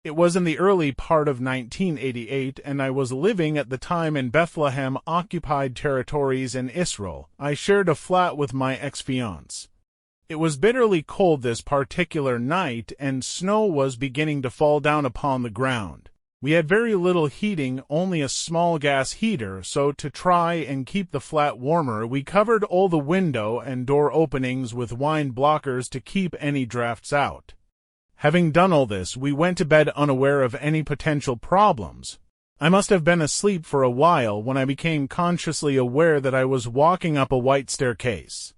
It was in the early part of 1988, and I was living at the time in Bethlehem occupied territories in Israel. I shared a flat with my ex-fiancé. It was bitterly cold this particular night, and snow was beginning to fall down upon the ground. We had very little heating, only a small gas heater, so to try and keep the flat warmer, we covered all the window and door openings with wine blockers to keep any drafts out. Having done all this, we went to bed unaware of any potential problems. I must have been asleep for a while when I became consciously aware that I was walking up a white staircase.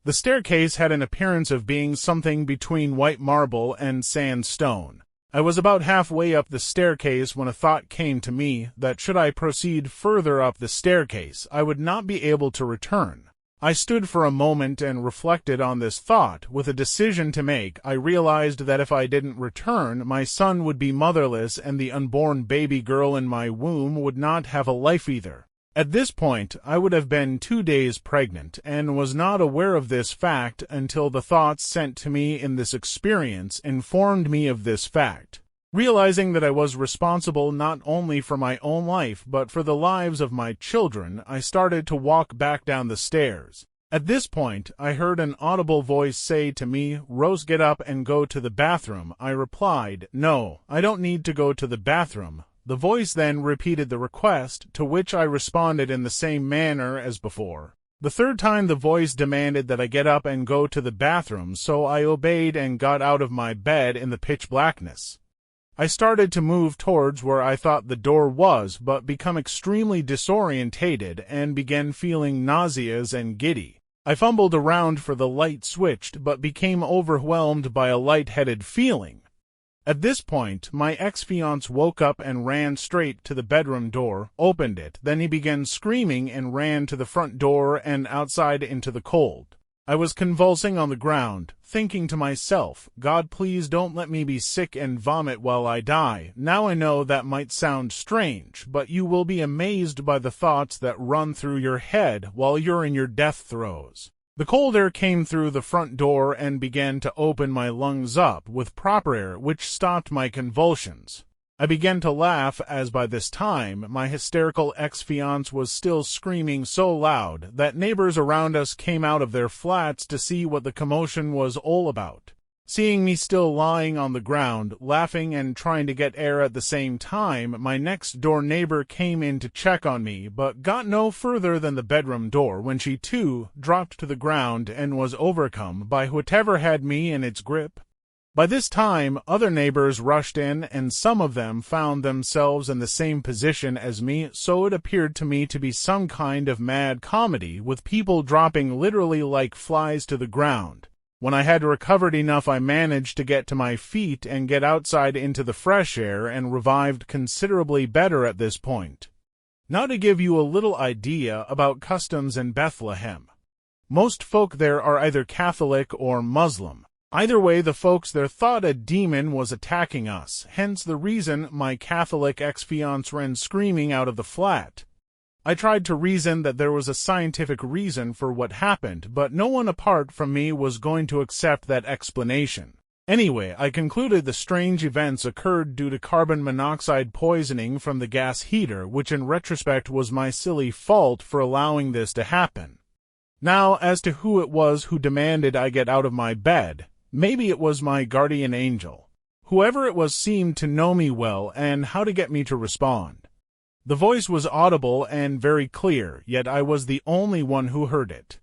The staircase had an appearance of being something between white marble and sandstone. I was about halfway up the staircase when a thought came to me that should I proceed further up the staircase, I would not be able to return. I stood for a moment and reflected on this thought. With a decision to make, I realized that if I didn't return, my son would be motherless and the unborn baby girl in my womb would not have a life either. At this point, I would have been 2 days pregnant and was not aware of this fact until the thoughts sent to me in this experience informed me of this fact. Realizing that I was responsible not only for my own life but for the lives of my children, I started to walk back down the stairs. At this point, I heard an audible voice say to me, "Rose, get up and go to the bathroom." I replied, "No, I don't need to go to the bathroom." The voice then repeated the request, to which I responded in the same manner as before. The third time the voice demanded that I get up and go to the bathroom, so I obeyed and got out of my bed in the pitch blackness. I started to move towards where I thought the door was, but become extremely disorientated and began feeling nauseous and giddy. I fumbled around for the light switched, but became overwhelmed by a lightheaded feeling. At this point, my ex-fiancé woke up and ran straight to the bedroom door, opened it, then he began screaming and ran to the front door and outside into the cold. I was convulsing on the ground, thinking to myself, "God, please don't let me be sick and vomit while I die." Now I know that might sound strange, but you will be amazed by the thoughts that run through your head while you're in your death throes. The cold air came through the front door and began to open my lungs up with proper air, which stopped my convulsions. I began to laugh as by this time my hysterical ex-fiancé was still screaming so loud that neighbors around us came out of their flats to see what the commotion was all about. Seeing me still lying on the ground, laughing and trying to get air at the same time, my next-door neighbor came in to check on me, but got no further than the bedroom door when she, too, dropped to the ground and was overcome by whatever had me in its grip. By this time, other neighbors rushed in, and some of them found themselves in the same position as me, so it appeared to me to be some kind of mad comedy, with people dropping literally like flies to the ground. When I had recovered enough, I managed to get to my feet and get outside into the fresh air and revived considerably better at this point. Now to give you a little idea about customs in Bethlehem. Most folk there are either Catholic or Muslim. Either way, the folks there thought a demon was attacking us, hence the reason my Catholic ex-fiancé ran screaming out of the flat. I tried to reason that there was a scientific reason for what happened, but no one apart from me was going to accept that explanation. Anyway, I concluded the strange events occurred due to carbon monoxide poisoning from the gas heater, which in retrospect was my silly fault for allowing this to happen. Now, as to who it was who demanded I get out of my bed, maybe it was my guardian angel. Whoever it was seemed to know me well and how to get me to respond. The voice was audible and very clear, yet I was the only one who heard it.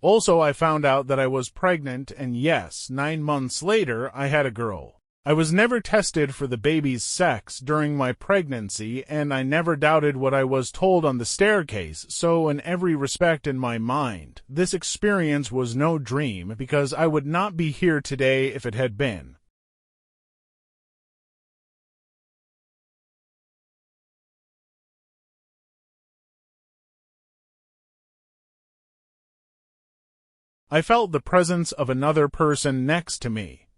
Also, I found out that I was pregnant, and yes, 9 months later, I had a girl. I was never tested for the baby's sex during my pregnancy, and I never doubted what I was told on the staircase, so in every respect in my mind, this experience was no dream, because I would not be here today if it had been. I felt the presence of another person next to me.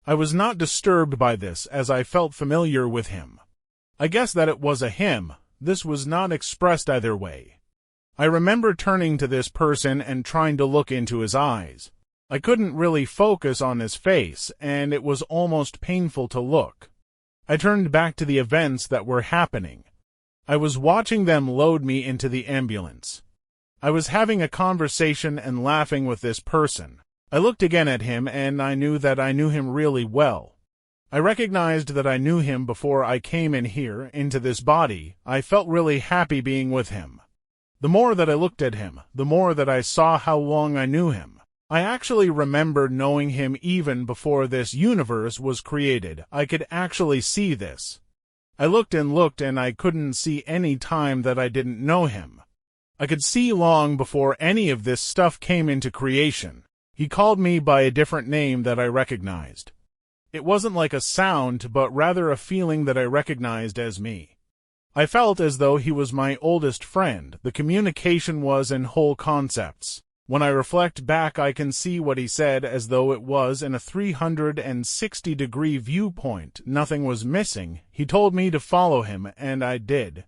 I was not disturbed by this, as I felt familiar with him. I guess that it was a him. This was not expressed either way. I remember turning to this person and trying to look into his eyes. I couldn't really focus on his face, and it was almost painful to look. I turned back to the events that were happening. I was watching them load me into the ambulance. I was having a conversation and laughing with this person. I looked again at him, and I knew that I knew him really well. I recognized that I knew him before I came in here, into this body. I felt really happy being with him. The more that I looked at him, the more that I saw how long I knew him. I actually remembered knowing him even before this universe was created. I could actually see this. I looked and I couldn't see any time that I didn't know him. I could see long before any of this stuff came into creation. He called me by a different name that I recognized. It wasn't like a sound, but rather a feeling that I recognized as me. I felt as though he was my oldest friend. The communication was in whole concepts. When I reflect back, I can see what he said as though it was in a 360-degree viewpoint. Nothing was missing. He told me to follow him, and I did.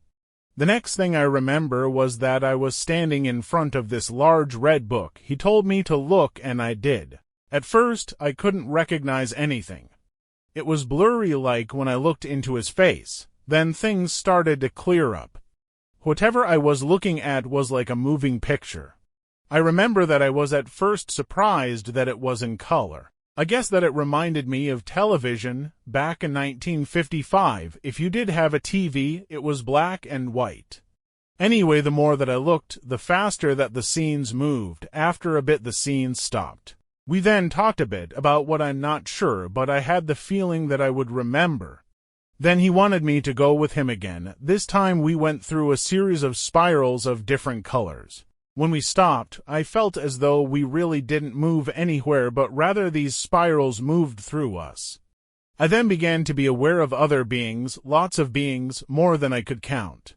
The next thing I remember was that I was standing in front of this large red book. He told me to look, and I did. At first, I couldn't recognize anything. It was blurry like when I looked into his face. Then things started to clear up. Whatever I was looking at was like a moving picture. I remember that I was at first surprised that it was in color. I guess that it reminded me of television back in 1955. If you did have a TV, it was black and white. Anyway, the more that I looked, the faster that the scenes moved. After a bit, the scenes stopped. We then talked a bit about what I'm not sure, but I had the feeling that I would remember. Then he wanted me to go with him again. This time we went through a series of spirals of different colors. When we stopped, I felt as though we really didn't move anywhere, but rather these spirals moved through us. I then began to be aware of other beings, lots of beings, more than I could count.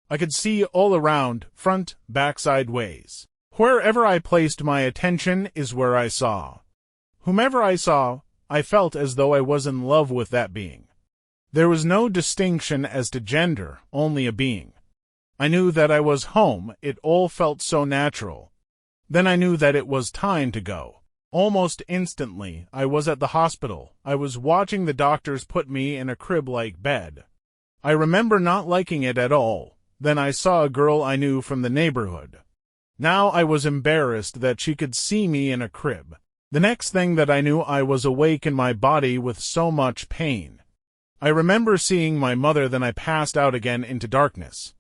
I could see all around, front, back, sideways. Wherever I placed my attention is where I saw. Whomever I saw, I felt as though I was in love with that being. There was no distinction as to gender, only a being. I knew that I was home. It all felt so natural. Then I knew that it was time to go. Almost instantly, I was at the hospital. I was watching the doctors put me in a crib-like bed. I remember not liking it at all. Then I saw a girl I knew from the neighborhood. Now I was embarrassed that she could see me in a crib. The next thing that I knew, I was awake in my body with so much pain. I remember seeing my mother, then I passed out again into darkness.